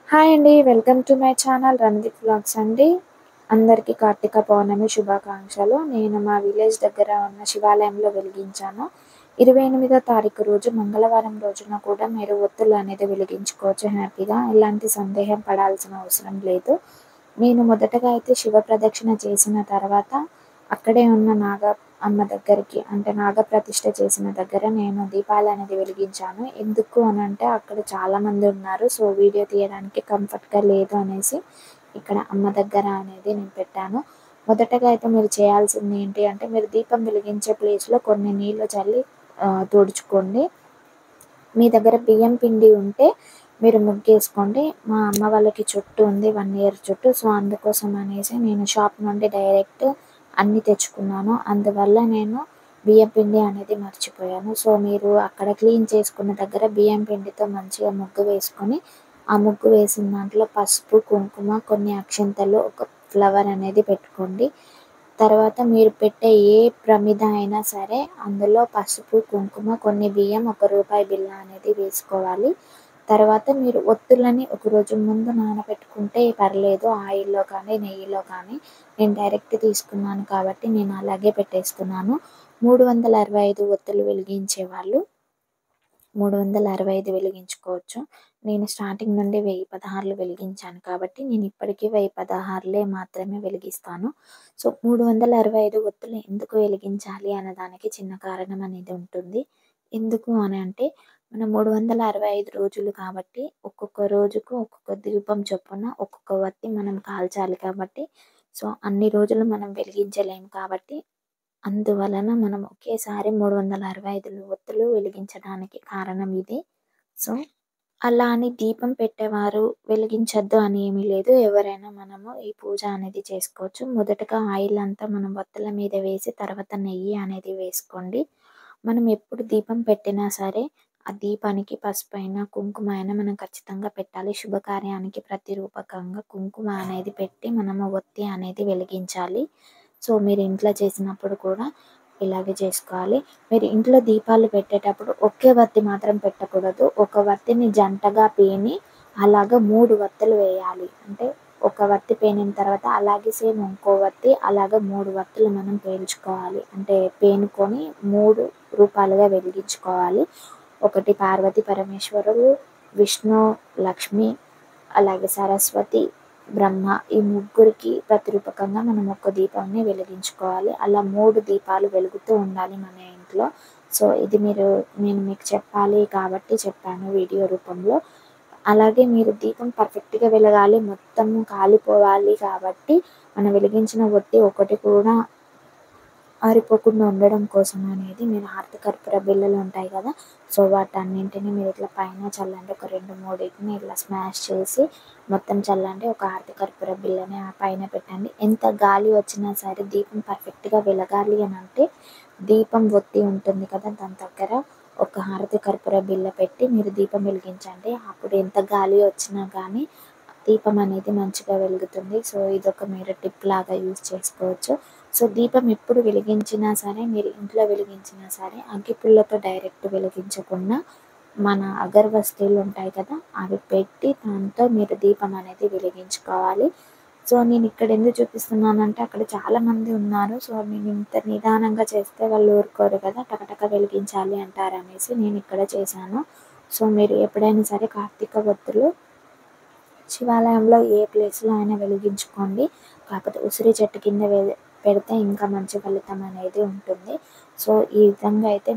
Hi అండి. Welcome to my channel Randeep vlogs అండి. అందరికీ కార్తీక పౌర్ణమి శుభాకాంక్షలు. నేను మా విలేజ్ దగ్గర ఉన్న శివాలయంలో వెలిగించాను. 28వ తారీఖు రోజు మంగళవారం రోజున కూడా మీరు ఒత్తులు అనేది వెలిగించుకోవచ్చు హ్యాపీగా. ఎలాంటి సందేహం పడాల్సిన అవసరం లేదు. నేను మొదటగా అయితే శివ ప్రదక్షిణ చేసిన తర్వాత అక్కడే ఉన్న అమ్మ దగ్గరికి అంటే నాగప్రతిష్ఠ చేసిన దగ్గర నేను దీపాలు అనేది వెలిగించాను. ఎందుకు అని అంటే అక్కడ చాలామంది ఉన్నారు. సో వీడియో తీయడానికి కంఫర్ట్గా లేదు అనేసి ఇక్కడ అమ్మ దగ్గర అనేది నేను పెట్టాను. మొదటగా అయితే మీరు చేయాల్సింది ఏంటి అంటే మీరు దీపం వెలిగించే ప్లేస్లో కొన్ని నీళ్ళు చల్లి తుడుచుకోండి. మీ దగ్గర బియ్యం పిండి ఉంటే మీరు ముగ్గేసుకోండి. మా అమ్మ వాళ్ళకి చుట్టూ ఉంది 1 ఇయర్ చుట్టూ. సో అందుకోసం అనేసి నేను షాప్ నుండి డైరెక్ట్ అన్నీ తెచ్చుకున్నాను. అందువల్ల నేను బియ్యం పిండి అనేది మర్చిపోయాను. సో మీరు అక్కడ క్లీన్ చేసుకున్న దగ్గర బియ్యం పిండితో మంచిగా ముగ్గు వేసుకొని ఆ ముగ్గు వేసిన దాంట్లో పసుపు, కుంకుమ, కొన్ని అక్షింతలు, ఒక ఫ్లవర్ అనేది పెట్టుకోండి. తర్వాత మీరు పెట్టే ఏ ప్రమిద అయినా సరే అందులో పసుపు, కుంకుమ, కొన్ని బియ్యం, ₹1 బిళ్ళ అనేది వేసుకోవాలి. తర్వాత మీరు ఒత్తులని ఒకరోజు ముందు నానబెట్టుకుంటే పర్లేదు. ఆయిల్లో కానీ నెయ్యిలో కానీ. నేను డైరెక్ట్ తీసుకున్నాను కాబట్టి నేను అలాగే పెట్టేస్తున్నాను. 365 ఒత్తులు వెలిగించేవాళ్ళు 365 వెలిగించుకోవచ్చు. నేను స్టార్టింగ్ నుండి 1016 వెలిగించాను కాబట్టి నేను ఇప్పటికీ 1016 మాత్రమే వెలిగిస్తాను. సో 365 ఒత్తులు ఎందుకు వెలిగించాలి అన్నదానికి చిన్న కారణం అనేది ఉంటుంది. ఎందుకు అని అంటే మనం 365 రోజులు కాబట్టి ఒక్కొక్క రోజుకు ఒక్కొక్క దీపం చొప్పున ఒక్కొక్క వత్తి మనం కాల్చాలి కాబట్టి సో అన్ని రోజులు మనం వెలిగించలేము కాబట్టి అందువలన మనం ఒకేసారి 365 ఒత్తులు వెలిగించడానికి కారణం ఇది. సో అలా అని దీపం పెట్టేవారు వెలిగించొద్దు అని ఏమీ లేదు. ఎవరైనా మనము ఈ పూజ అనేది చేసుకోవచ్చు. మొదటగా ఆయిల్ అంతా మనం ఒత్తుల మీద వేసి తర్వాత నెయ్యి అనేది వేసుకోండి. మనం ఎప్పుడు దీపం పెట్టినా సరే ఆ దీపానికి పసుపైన, కుంకుమ అయినా మనం ఖచ్చితంగా పెట్టాలి. శుభకార్యానికి ప్రతిరూపకంగా కుంకుమ అనేది పెట్టి మనము ఒత్తి అనేది వెలిగించాలి. సో మీరు ఇంట్లో చేసినప్పుడు కూడా ఇలాగే చేసుకోవాలి. మీరు ఇంట్లో దీపాలు పెట్టేటప్పుడు ఒకే వత్తి మాత్రం పెట్టకూడదు. ఒక వత్తిని జంటగా పేని అలాగా 3 వత్తులు వేయాలి. అంటే ఒక వత్తి పేనిన తర్వాత అలాగే సేమ్ ఇంకో వత్తి అలాగా 3 వత్తులు మనం పేల్చుకోవాలి. అంటే పేనుకొని 3 రూపాలుగా వెలిగించుకోవాలి. ఒకటి పార్వతీ పరమేశ్వరులు, విష్ణు, లక్ష్మి, అలాగే సరస్వతి, బ్రహ్మ ఈ ముగ్గురికి ప్రతిరూపకంగా మనం ఒక దీపాన్ని వెలిగించుకోవాలి. అలా 3 దీపాలు వెలుగుతూ ఉండాలి మన ఇంట్లో. సో ఇది నేను మీకు చెప్పాలి కాబట్టి చెప్పాను వీడియో రూపంలో. అలాగే మీరు దీపం పర్ఫెక్ట్‌గా వెలగాలి, మొత్తం కాలిపోవాలి కాబట్టి మనం వెలిగించిన ఒత్తి ఒకటి కూడా ఆరిపోకుండా ఉండడం కోసం అనేది మీరు హారతి కర్పూర బిళ్ళలు ఉంటాయి కదా! సో వాటన్నింటిని మీరు ఇట్లా పైన చల్లండి. ఒక 2, 3 ఇట్లా స్మాష్ చేసి మొత్తం చల్లండి. ఒక హారతి కర్పూర బిళ్ళని ఆ పైన పెట్టండి. ఎంత గాలి వచ్చినా సరే దీపం పర్ఫెక్ట్‌గా వెలగాలి అని అంటే దీపం ఒత్తి ఉంటుంది కదా! దాని దగ్గర ఒక హారతి కర్పూర బిళ్ళ పెట్టి మీరు దీపం వెలిగించండి. అప్పుడు ఎంత గాలి వచ్చినా కానీ దీపం అనేది మంచిగా వెలుగుతుంది. సో ఇదొక మీరు టిప్ లాగా యూజ్ చేసుకోవచ్చు. సో దీపం ఎప్పుడు వెలిగించినా సరే మీరు ఇంట్లో వెలిగించినా సరే అగ్గిపుల్లతో డైరెక్ట్ వెలిగించకుండా మన అగరబస్తీలు ఉంటాయి కదా అవి పెట్టి దాంతో మీరు దీపం అనేది వెలిగించుకోవాలి. సో నేను ఇక్కడ ఎందుకు చూపిస్తున్నానంటే అక్కడ చాలామంది ఉన్నారు. సో నేను ఇంత నిదానంగా చేస్తే వాళ్ళు ఊరుకోరు కదా, టకటక వెలిగించాలి అంటారు అనేసి నేను ఇక్కడ చేశాను. సో మీరు ఎప్పుడైనా సరే కార్తీక ఒత్తులు శివాలయంలో ఏ ప్లేస్లో అయినా వెలిగించుకోండి. కాకపోతే ఉసిరి చెట్టు కింద పెడితే ఇంకా మంచి ఫలితం అనేది ఉంటుంది. సో ఈ విధంగా అయితే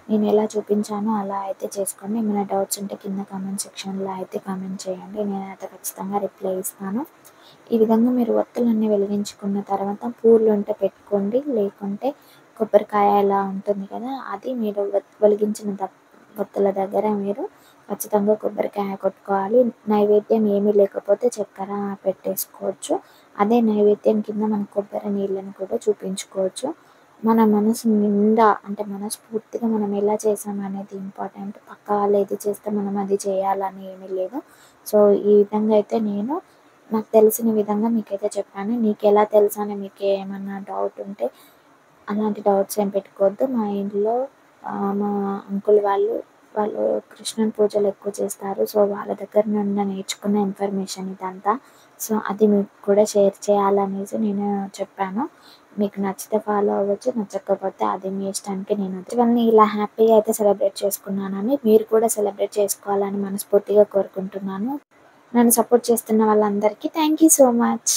నేను ఎలా చూపించానో అలా అయితే చేసుకోండి. ఏమైనా డౌట్స్ ఉంటే కింద కామెంట్ సెక్షన్లో అయితే కామెంట్ చేయండి. నేనైతే ఖచ్చితంగా రిప్లై ఇస్తాను. ఈ విధంగా మీరు ఒత్తులన్నీ వెలిగించుకున్న తర్వాత పూలు ఉంటే పెట్టుకోండి. లేకుంటే కొబ్బరికాయ ఇలా ఉంటుంది కదా అది మీరు వెలిగించిన ఒత్తుల దగ్గర మీరు ఖచ్చితంగా కొబ్బరికాయ కొట్టుకోవాలి. నైవేద్యం ఏమీ లేకపోతే చక్కెర పెట్టేసుకోవచ్చు. అదే నైవేద్యం కింద మనం కొబ్బరి నీళ్ళని కూడా చూపించుకోవచ్చు. మన మనసు నిండా అంటే మనస్ఫూర్తిగా మనం ఎలా చేసామనేది ఇంపార్టెంట్. పక్క వాళ్ళు ఏది చేస్తే మనం అది చేయాలని ఏమీ లేదు. సో ఈ విధంగా అయితే నాకు తెలిసిన విధంగా మీకైతే చెప్పాను. నీకెలా తెలుసు అని మీకు ఏమన్నా డౌట్ ఉంటే అలాంటి డౌట్స్ ఏం పెట్టుకోవద్దు. మా ఇంట్లో మా అంకుల్ వాళ్ళు వాళ్ళు కృష్ణుని పూజలు ఎక్కువ చేస్తారు. సో, వాళ్ళ దగ్గర నుండి నేర్చుకున్న ఇన్ఫర్మేషన్ ఇదంతా. సో, అది మీకు కూడా షేర్ చేయాలనేసి నేను చెప్పాను. మీకు నచ్చితే ఫాలో అవ్వచ్చు. నచ్చకపోతే అది మీ ఇష్టానికి నేను ఫెస్టివల్‌ని ఇలా హ్యాపీగా అయితే సెలబ్రేట్ చేసుకున్నానని మీరు కూడా సెలబ్రేట్ చేసుకోవాలని మనస్ఫూర్తిగా కోరుకుంటున్నాను. నన్ను సపోర్ట్ చేస్తున్న వాళ్ళందరికీ థ్యాంక్ యూ సో మచ్.